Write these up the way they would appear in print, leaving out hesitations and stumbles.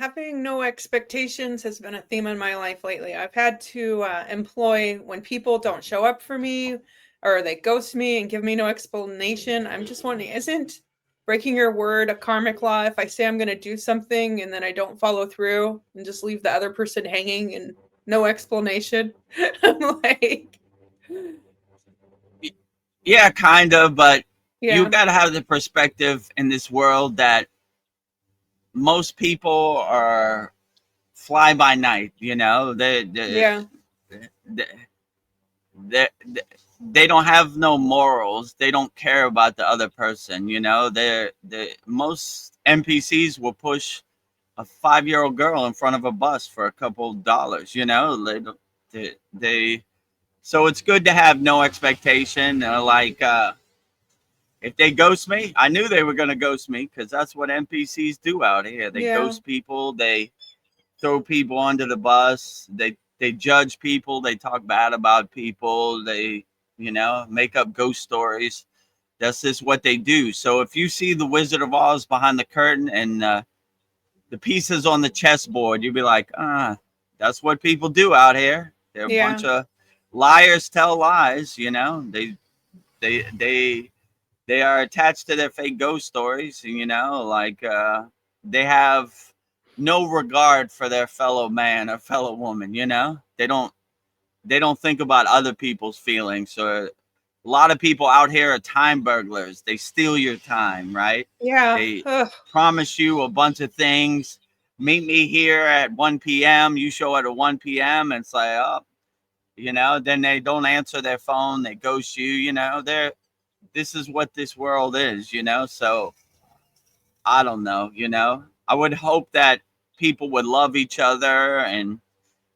having no expectations has been a theme in my life lately. I've had to employ when people don't show up for me or they ghost me and give me no explanation. I'm just wondering, isn't breaking your word a karmic law if I say I'm going to do something and then I don't follow through and just leave the other person hanging and no explanation? I'm like, Yeah, kind of, but you yeah, got to have the perspective in this world that most people are fly by night. You know, yeah, they, they, they don't have no morals. They don't care about the other person. You know, they most NPCs will push a 5-year-old girl in front of a bus for a couple dollars. You know, they so it's good to have no expectation. If they ghost me, I knew they were going to ghost me because that's what NPCs do out here. They yeah, ghost people. They throw people under the bus. They judge people. They talk bad about people. They make up ghost stories. That's just what they do. So if you see the Wizard of Oz behind the curtain and the pieces on the chessboard, you'd be like, that's what people do out here. They're a bunch yeah, of liars tell lies. They they they are attached to their fake ghost stories. They have no regard for their fellow man or fellow woman. They don't think about other people's feelings. Or a lot of people out here are time burglars. They steal your time, right? yeah. They Ugh, promise you a bunch of things. Meet me here at 1 p.m. You show up at 1 p.m. and it's like, oh, then they don't answer their phone. They ghost you. This is what this world is. So I don't know. I would hope that people would love each other and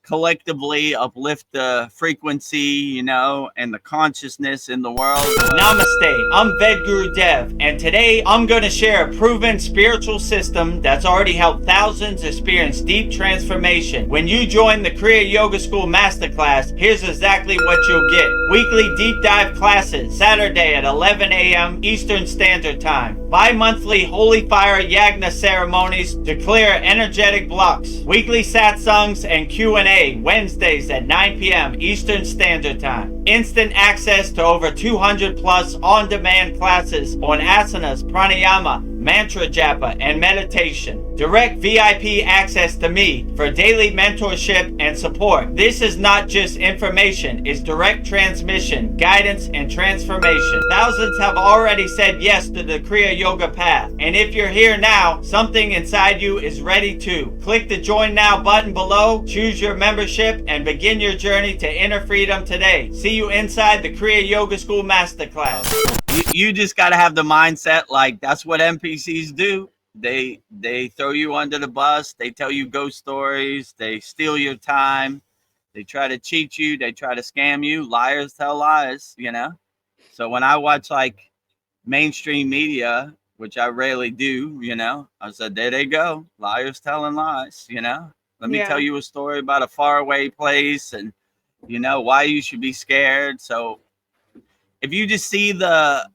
collectively uplift the frequency, and the consciousness in the world. Namaste, I'm Vedagurudev, and today I'm going to share a proven spiritual system that's already helped thousands experience deep transformation. When you join the Kriya Yoga School Masterclass, here's exactly what you'll get. Weekly deep dive classes, Saturday at 11 a.m. Eastern Standard Time. Bi-monthly Holy Fire Yagna ceremonies to clear energetic blocks. Weekly satsangs and Q&A Wednesdays at 9 p.m. Eastern Standard Time. Instant access to over 200 plus on-demand classes on asanas, pranayama, mantra japa, and meditation. Direct VIP access to me for daily mentorship and support. This is not just information, it's direct transmission, guidance, and transformation. Thousands have already said yes to the Kriya Yoga path. And if you're here now, something inside you is ready to. Click the Join Now button below, choose your membership, and begin your journey to inner freedom today. See you inside the Kriya Yoga School Masterclass. You just got to have the mindset like that's what NPCs do. They throw you under the bus. They tell you ghost stories. They steal your time. They try to cheat you. They try to scam you. Liars tell lies. So when I watch like mainstream media, which I rarely do, I said, there they go. Liars telling lies. Let me tell yeah, you a story about a faraway place and, why you should be scared. So if you just see the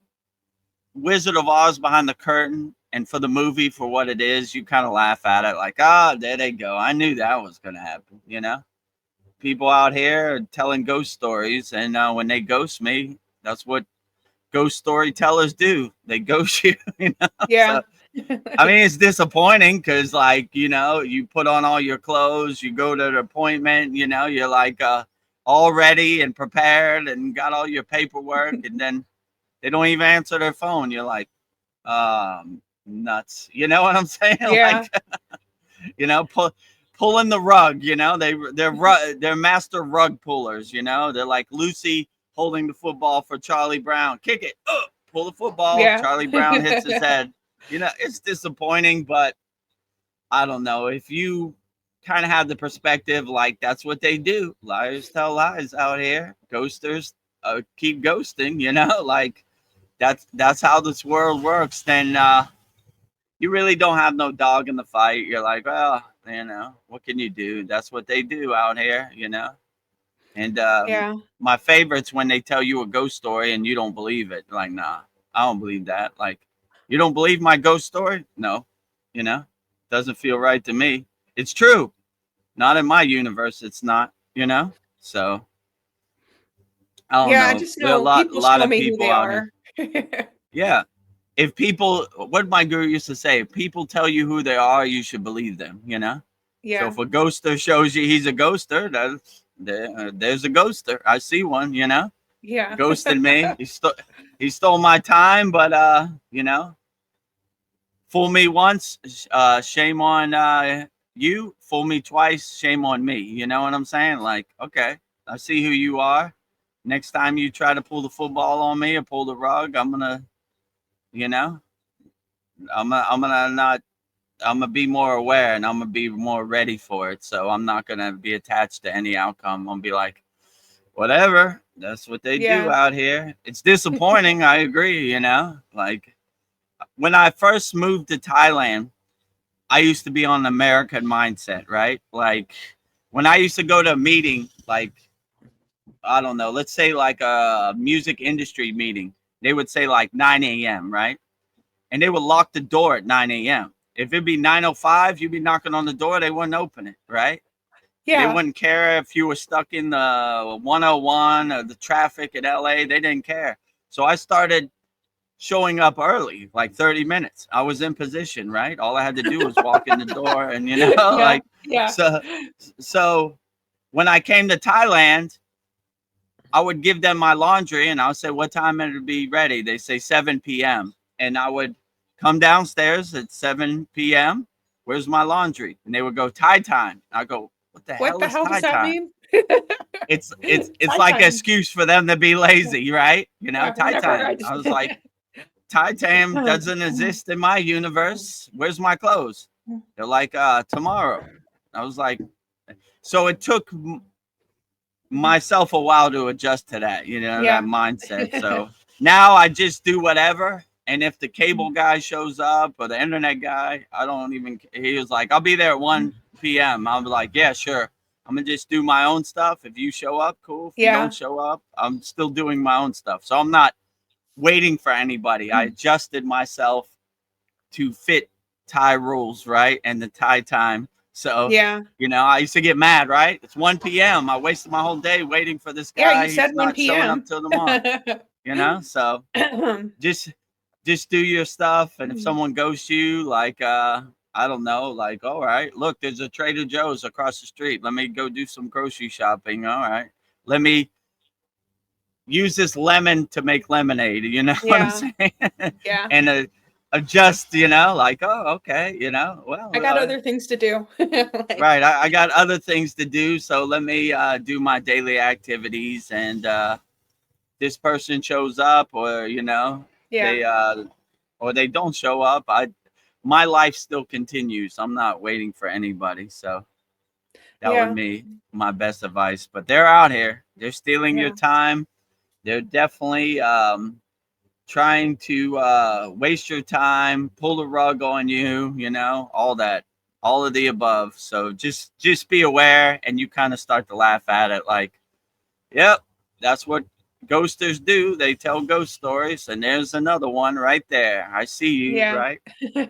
Wizard of Oz behind the curtain and for the movie for what it is, you kind of laugh at it like, there they go. I knew that was going to happen. People out here are telling ghost stories. And when they ghost me, that's what ghost storytellers do. They ghost you. yeah, So, I mean, it's disappointing because, you put on all your clothes, you go to the appointment, you're like all ready and prepared and got all your paperwork. And then they don't even answer their phone. You're like, nuts. You know what I'm saying? yeah, Pulling the rug. They're master rug pullers. They're like Lucy holding the football for Charlie Brown. Kick it. Pull the football. yeah. Charlie Brown hits his head. It's disappointing, but I don't know if you kind of have the perspective like that's what they do. Liars tell lies out here. Ghosters keep ghosting. Like that's how this world works. Then you really don't have no dog in the fight. You're like, well, what can you do? That's what they do out here. And Yeah. my favorite's when they tell you a ghost story and you don't believe it. Like, nah, I don't believe that. Like, you don't believe my ghost story? No, doesn't feel right to me. it's true. Not in my universe, it's not, you know? So I don't Yeah, I know. just There are know a people lot show of me who people they out here. are. Yeah. If people, what my guru used to say, if people tell you who they are, you should believe them, you know? So Yeah, if a ghoster shows you he's a ghoster, there's a ghoster. I see one, you know? yeah. Ghosted me. He stole my time, but you know, fool me once, shame on you. Fool me twice, shame on me. You know what I'm saying? Like, okay, I see who you are. Next time you try to pull the football on me or pull the rug, I'm gonna, you know, I'm gonna not. I'm gonna be more aware and I'm gonna be more ready for it. So I'm not gonna be attached to any outcome. I'm gonna be like, whatever. That's what they do Yeah, out here. It's disappointing. I agree. You know, like when I first moved to Thailand, I used to be on the American mindset, right? Like when I used to go to a meeting, like I don't know, let's say like a music industry meeting, they would say like 9 a.m., right? And they would lock the door at 9 a.m. If it'd be 9:05, you'd be knocking on the door, they wouldn't open it, right? They yeah, wouldn't care if you were stuck in the 101 or the traffic in LA. They didn't care. So I started showing up early, like 30 minutes. I was in position, right? All I had to do was walk in the door and, you know, yeah, like, yeah. so, so when I came to Thailand, I would give them my laundry and I would say, what time it'll be ready? They say 7 p.m. And I would come downstairs at 7 p.m. Where's my laundry? And they would go, Thai time. I go, what the What hell the is hell does Thai that time? mean? It's Thai like an time. excuse for them to be lazy, right? You know, Yeah, Thai whatever. I time. just I was like, Thai time doesn't exist in my universe. Where's my clothes? They're like, tomorrow. I was like, so it took myself a while to adjust to that, you know, that Yeah. mindset. So now I just do whatever. And if the cable guy shows up or the internet guy, I don't even, he was like, I'll be there at 1 p.m. I'll be like, yeah, sure. I'm going to just do my own stuff. If you show up, cool. If you don't Yeah. show up, I'm still doing my own stuff. So I'm not waiting for anybody. I adjusted myself to fit Thai rules, right? And the Thai time. So, Yeah. you know, I used to get mad, right? It's 1 p.m. I wasted my whole day waiting for this Yeah, you guy. said He's 1 not showing up p.m. till tomorrow, you know? So just just do your stuff. And if someone ghosts you, like I don't know, like, all right, look, there's a Trader Joe's across the street. Let me go do some grocery shopping. All right. Let me use this lemon to make lemonade. You know what I'm Yeah. saying? Yeah. And adjust, you know, like, oh, okay, you know, well, I got other things to do. Like, right. I got other things to do. So let me do my daily activities. And this person shows up or, you know, yeah. they, or they don't show up. My life still continues. I'm not waiting for anybody. So that would Yeah. be my best advice. But they're out here. They're stealing your Yeah. time. They're definitely trying to waste your time, pull the rug on you, you know, all that, all of the above. So just be aware, and you kind of start to laugh at it, like, yep, that's what ghosters do. They tell ghost stories, and there's another one right there. I see you, Yeah. right?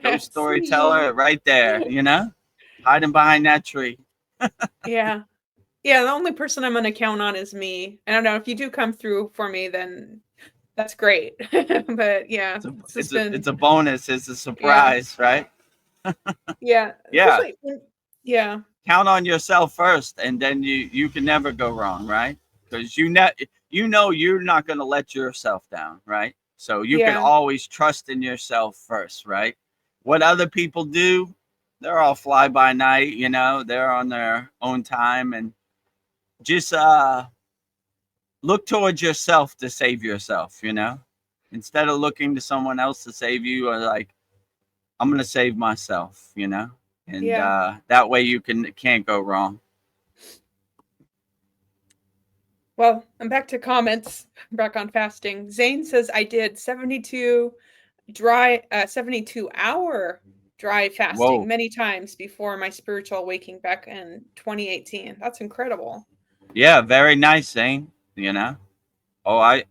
Ghost See you. storyteller, right there. You know, hiding behind that tree. Yeah. Yeah, the only person I'm gonna count on is me. I don't know, if you do come through for me, then that's great. But yeah, it's just It's been a bonus. It's a yeah, surprise, right? yeah, Yeah. especially when yeah, Count on yourself first, and then you can never go wrong, right? Because you know you're not going to let yourself down, right? So you can yeah, always trust in yourself first, right? What other people do, they're all fly by night, you know, they're on their own time. And just look towards yourself to save yourself, you know, instead of looking to someone else to save you. Or like, I'm going to save myself, you know, and yeah. that way you can't go wrong. Well, I'm back to comments. I'm back on fasting. Zane says I did 72-hour dry fasting Whoa. many times before my spiritual awakening back in 2018. That's incredible. Yeah, very nice, Zane. You know. Oh, I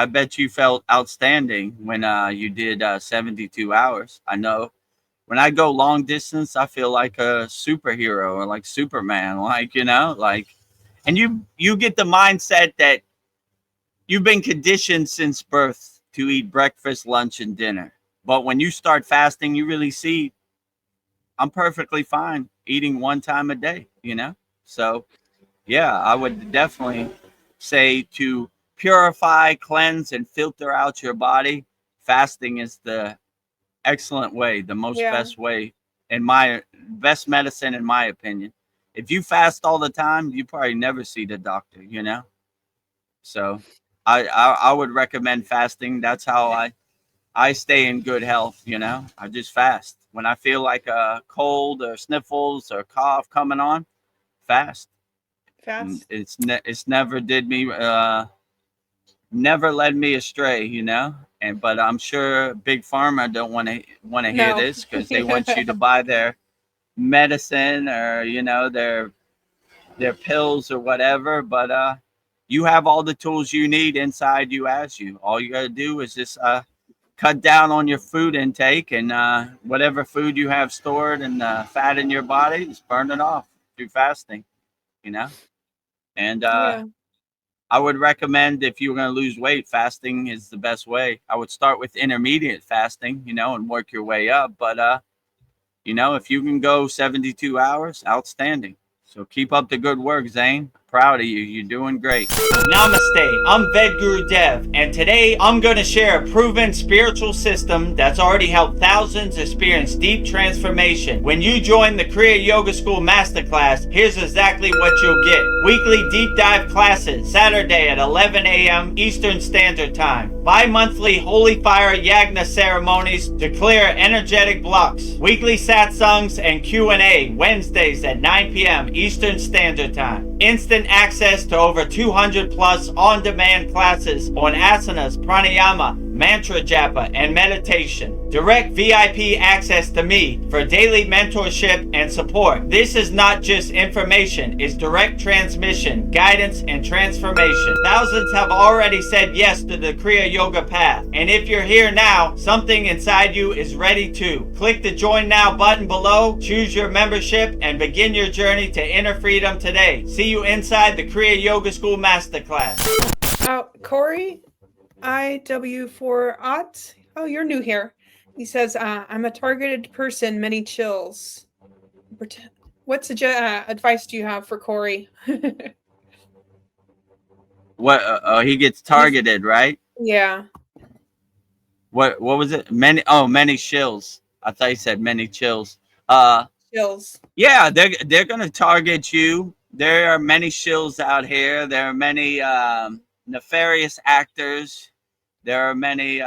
bet you felt outstanding when you did 72 hours. I know when I go long distance, I feel like a superhero or like Superman, like, you know, like, and you get the mindset that you've been conditioned since birth to eat breakfast, lunch, and dinner. But when you start fasting, you really see I'm perfectly fine eating one time a day, you know? So, yeah, I would definitely say to purify, cleanse, and filter out your body, fasting is the excellent way, the most Yeah. best way, in my best medicine, in my opinion. If you fast all the time, you probably never see the doctor, you know? So I would recommend fasting. That's how I stay in good health, you know. I just fast. When I feel like a cold or sniffles or cough coming on, fast. Fast. It's never did me never led me astray, you know. And but I'm sure Big Pharma don't want to hear No. this because they want you to buy their medicine or you know their pills or whatever. But you have all the tools you need inside you as you. All you got to do is just cut down on your food intake and whatever food you have stored and fat in your body, just burn it off through fasting, you know. And Yeah. I would recommend if you're going to lose weight, fasting is the best way. I would start with intermediate fasting, you know, and work your way up. But, you know, if you can go 72 hours, outstanding. So keep up the good work, Zane. Proud of you. You're doing great. Namaste, I'm Vedagurudev, and today I'm going to share a proven spiritual system that's already helped thousands experience deep transformation. When you join the Kriya Yoga School Masterclass, here's exactly what you'll get. Weekly deep dive classes, Saturday at 11 a.m. Eastern Standard Time. Bi-monthly Holy Fire Yagna ceremonies to clear energetic blocks. Weekly satsangs and Q&A, Wednesdays at 9 p.m. Eastern Standard Time. Instant access to over 200 plus on-demand classes on asanas, pranayama, mantra japa, and meditation. Direct VIP access to me for daily mentorship and support. This is not just information, it's direct transmission, guidance, and transformation. Thousands have already said yes to the Kriya Yoga path. And if you're here now, something inside you is ready to. Click the Join Now button below, choose your membership, and begin your journey to inner freedom today. See you inside the Kriya Yoga School Masterclass. Corey, IW4 Oh, you're new here. He says, I'm a targeted person, many chills. What advice do you have for Corey? What he gets targeted, right? Yeah. What was it? Many shills. I thought you said many chills. Chills. Yeah, they're gonna target you. There are many shills out here. There are many nefarious actors. There are many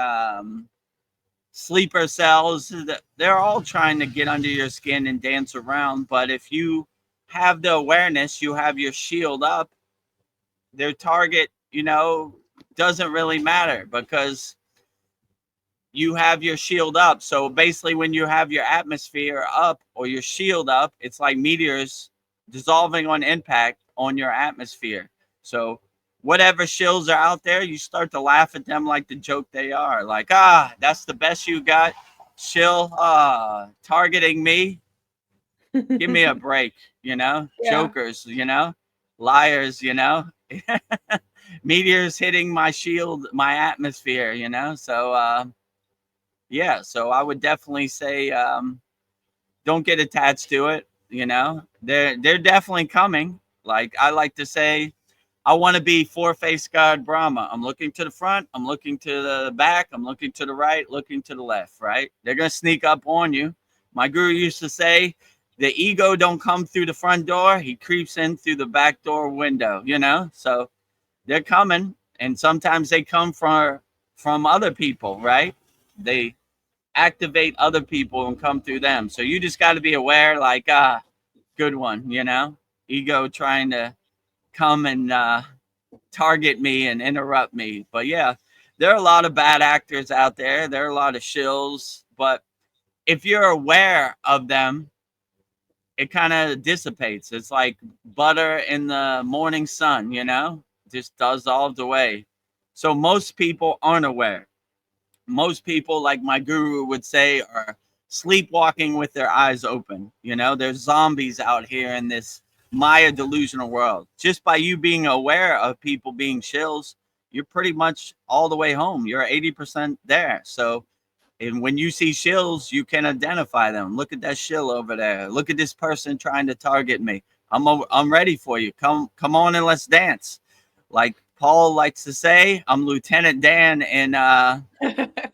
sleeper cells. They're all trying to get under your skin and dance around. But if you have the awareness, you have your shield up, their target, you know, doesn't really matter because you have your shield up. So basically, when you have your atmosphere up or your shield up, it's like meteors dissolving on impact on your atmosphere. So whatever shills are out there, you start to laugh at them like the joke they are. Like, that's the best you got, shill, targeting me. Give me a break, you know? Yeah. Jokers, you know? Liars, you know? Meteors hitting my shield, my atmosphere, you know? So, yeah, so I would definitely say don't get attached to it, you know? They're definitely coming. Like I like to say, I want to be four-faced God Brahma. I'm looking to the front, I'm looking to the back, I'm looking to the right, looking to the left, right? They're going to sneak up on you. My guru used to say, the ego don't come through the front door, he creeps in through the back door window, you know? So they're coming, and sometimes they come from other people, right? They activate other people and come through them. So you just got to be aware, like, good one, you know? Ego trying to come and target me and interrupt me. But yeah, there are a lot of bad actors out there. There are a lot of shills. But if you're aware of them, it kind of dissipates. It's like butter in the morning sun, you know? Just dissolved away. So most people aren't aware. Most people, like my guru would say, are sleepwalking with their eyes open. You know, there's zombies out here in this Maya delusional world. Just by you being aware of people being shills, you're pretty much all the way home. You're 80% there. So, and when you see shills, you can identify them. Look at that shill over there. Look at this person trying to target me. I'm ready for you. Come on and let's dance. Like Paul likes to say, I'm Lieutenant Dan in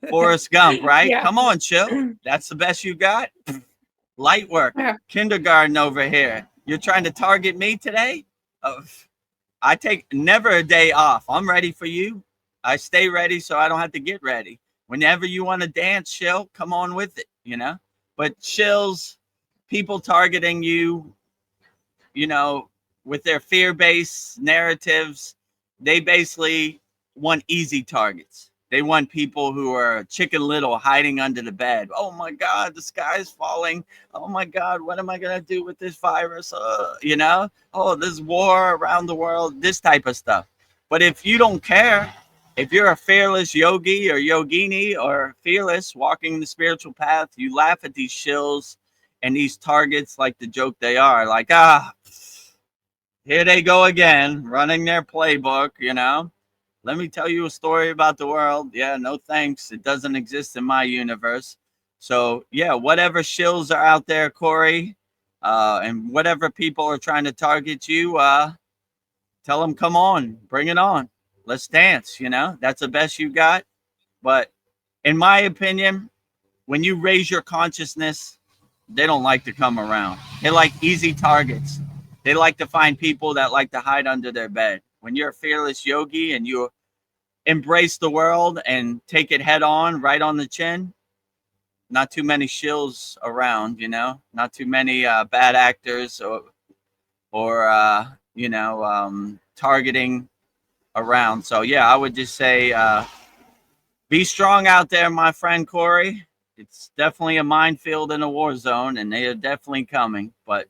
Forrest Gump, right? Yeah. Come on, chill. That's the best you got. Light work. Yeah. Kindergarten over here. You're trying to target me today? I take never a day off. I'm ready for you. I stay ready so I don't have to get ready. Whenever you want to dance, chill, come on with it, you know? But chills, people targeting you, you know, with their fear-based narratives, they basically want easy targets. They want people who are Chicken Little hiding under the bed. Oh my God, the sky is falling. Oh my God, what am I going to do with this virus? You know, oh, there's war around the world, this type of stuff. But if you don't care, if you're a fearless yogi or yogini or fearless walking the spiritual path, you laugh at these shills and these targets like the joke they are. Like, here they go again, running their playbook, you know. Let me tell you a story about the world. Yeah, no thanks. It doesn't exist in my universe. So, yeah, whatever shills are out there, Corey, and whatever people are trying to target you, tell them, come on, bring it on. Let's dance, you know. That's the best you got. But in my opinion, when you raise your consciousness, they don't like to come around. They like easy targets. They like to find people that like to hide under their bed. When you're a fearless yogi and you embrace the world and take it head on, right on the chin, not too many shills around, you know, not too many bad actors or you know, targeting around. So, yeah, I would just say be strong out there, my friend Corey. It's definitely a minefield and a war zone, and they are definitely coming. But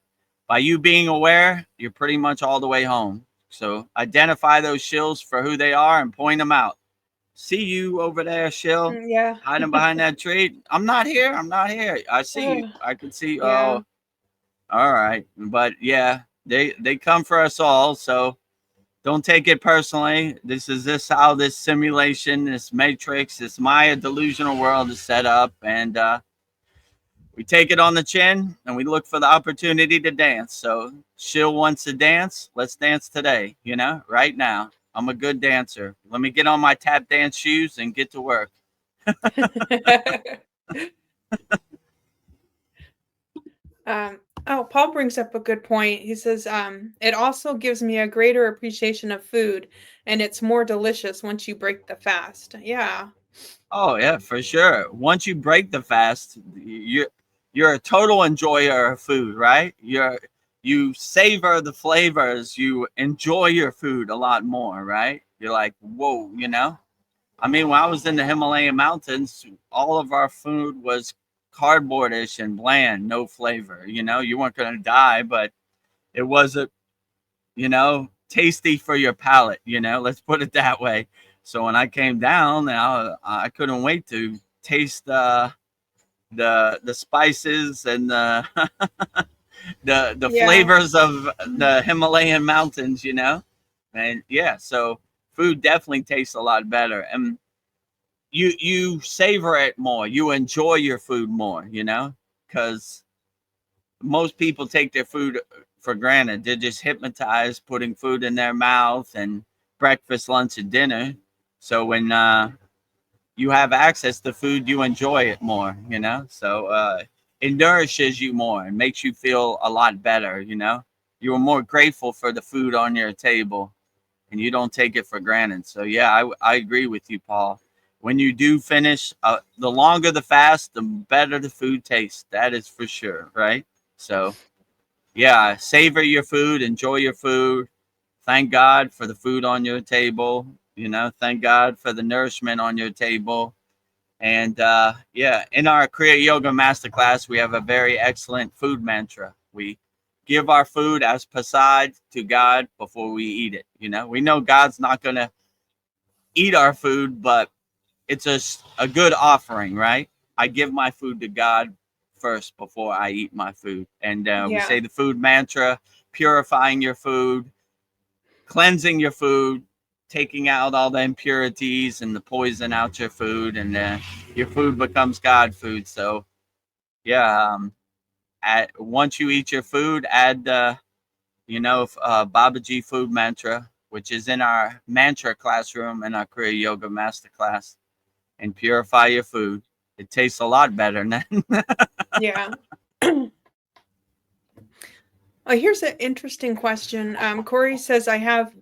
by you being aware, you're pretty much all the way home. So identify those shills for who they are and point them out. See you over there, shill, Yeah. hiding behind that tree. I'm not here. I'm not here. I see you. I can see. Yeah. Oh, all right. But yeah, they come for us all. So don't take it personally. This is how this simulation, this matrix, this Maya delusional world is set up. And we take it on the chin and we look for the opportunity to dance. So Shill wants to dance. Let's dance today, you know, right now. I'm a good dancer. Let me get on my tap dance shoes and get to work. Paul brings up a good point. He says, it also gives me a greater appreciation of food, and it's more delicious once you break the fast. Yeah. Oh yeah, for sure. Once you break the fast, you're a total enjoyer of food, right? You savor the flavors, you enjoy your food a lot more, right? You're like, whoa, you know? I mean, when I was in the Himalayan mountains, all of our food was cardboardish and bland, no flavor. You know, you weren't going to die, but it wasn't, you know, tasty for your palate, you know, let's put it that way. So when I came down, I couldn't wait to taste the spices and the Yeah. flavors of the Himalayan mountains, you know. And yeah, so food definitely tastes a lot better, and you savor it more, you enjoy your food more, you know, because most people take their food for granted. They're just hypnotized putting food in their mouth and breakfast, lunch, and dinner. So when you have access to food, you enjoy it more, you know. So it nourishes you more and makes you feel a lot better, you know. You are more grateful for the food on your table and you don't take it for granted. So yeah, I agree with you, Paul. When you do finish, the longer the fast, the better the food tastes. That is for sure, right? So yeah, savor your food, enjoy your food. Thank God for the food on your table. You know, thank God for the nourishment on your table. And yeah, in our Kriya Yoga Masterclass, we have a very excellent food mantra. We give our food as prasad to God before we eat it. You know, we know God's not going to eat our food, but it's a good offering, right? I give my food to God first before I eat my food. And we Yeah. say the food mantra, purifying your food, cleansing your food, taking out all the impurities and the poison out your food, and your food becomes God food. So, yeah, once you eat your food, add Babaji food mantra, which is in our mantra classroom in our Kriya Yoga Masterclass, and purify your food. It tastes a lot better now. Yeah. Oh, here's an interesting question. Corey says, I have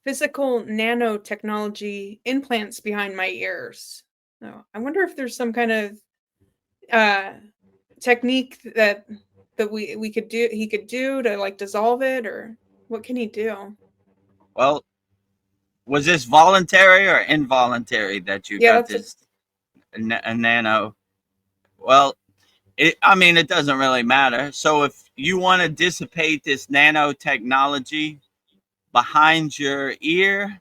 physical nanotechnology implants behind my ears. No, I wonder if there's some kind of technique that we could do, he could do to like dissolve it, or what can he do? Well, was this voluntary or involuntary that you Yeah, got that's this a nano? Well, it doesn't really matter. So if you want to dissipate this nanotechnology behind your ear,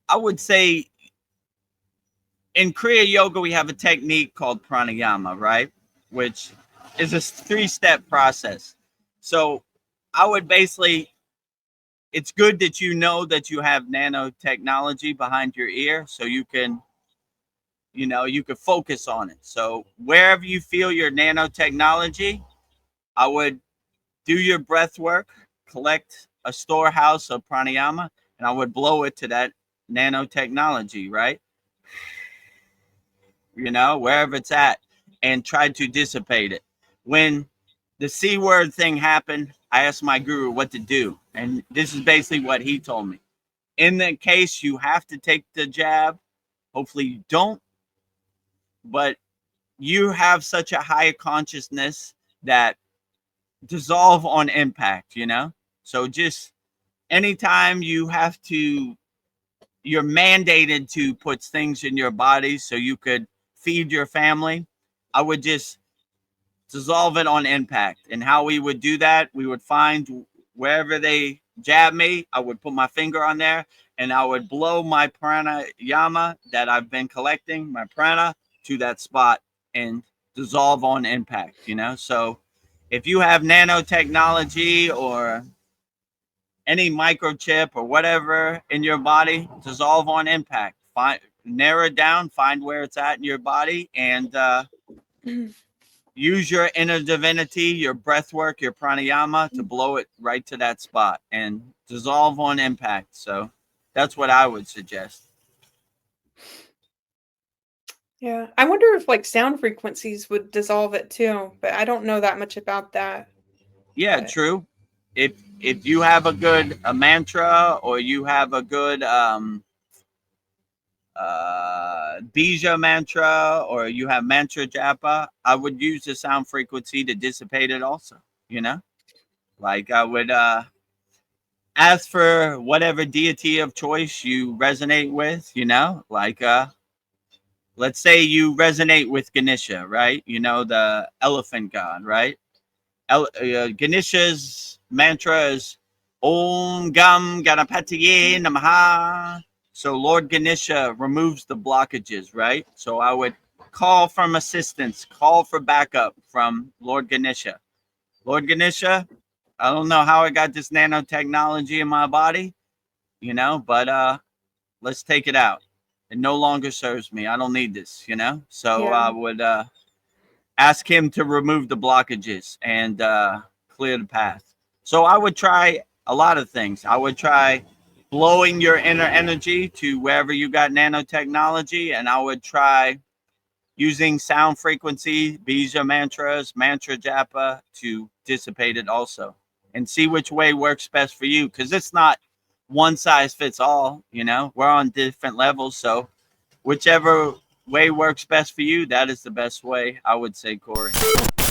I would say in Kriya Yoga, we have a technique called pranayama, right? Which is a 3-step process. So I would basically, it's good that you know that you have nanotechnology behind your ear so you can focus on it. So wherever you feel your nanotechnology, I would do your breath work, collect a storehouse of pranayama, and I would blow it to that nanotechnology, right? Wherever it's at, and try to dissipate it. When the C word thing happened, I asked my guru what to do. And this is basically what he told me. In the case you have to take the jab, hopefully you don't, but you have such a high consciousness that dissolve on impact, So just anytime you're mandated to put things in your body so you could feed your family, I would just dissolve it on impact. And how we would do that, we would find wherever they jab me, I would put my finger on there and I would blow my pranayama that I've been collecting, my prana, to that spot and dissolve on impact, So if you have nanotechnology or any microchip or whatever in your body, dissolve on impact. Narrow it down, find where it's at in your body, and use your inner divinity, your breath work, your pranayama to blow it right to that spot and dissolve on impact. So that's what I would suggest. Yeah, I wonder if like sound frequencies would dissolve it too, but I don't know that much about that. Yeah, But true. If you have a mantra, or you have a good bija mantra, or you have mantra japa, I would use the sound frequency to dissipate it also, like I would ask for whatever deity of choice you resonate with, like let's say you resonate with Ganesha, right? The elephant god, right? Ganesha's mantra is Om Gam Ganapatiye Namaha. So Lord Ganesha removes the blockages, right? So I would call from assistance, call for backup from Lord Ganesha. Lord Ganesha, I don't know how I got this nanotechnology in my body, but let's take it out. It no longer serves me. I don't need this, So yeah, I would ask him to remove the blockages and clear the path. So I would try a lot of things. I would try blowing your inner energy to wherever you got nanotechnology, and I would try using sound frequency, bija mantras, mantra japa to dissipate it also, and see which way works best for you, because it's not one size fits all. We're on different levels, so whichever way works best for you, that is the best way, I would say, Corey.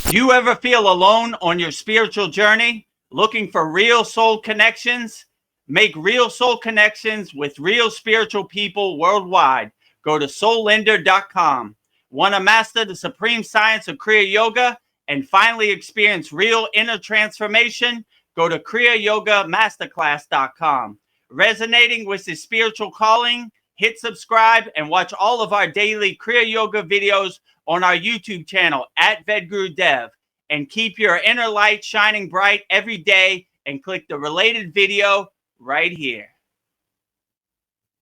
You ever feel alone on your spiritual journey, looking for real soul connections? Make real soul connections with real spiritual people worldwide. Go to soulender.com. Want to master the supreme science of Kriya Yoga and finally experience real inner transformation? Go to kriyayogamasterclass.com. Resonating with this spiritual calling? Hit subscribe and watch all of our daily Kriya Yoga videos on our YouTube channel at Vedagurudev, and keep your inner light shining bright every day, and click the related video right here.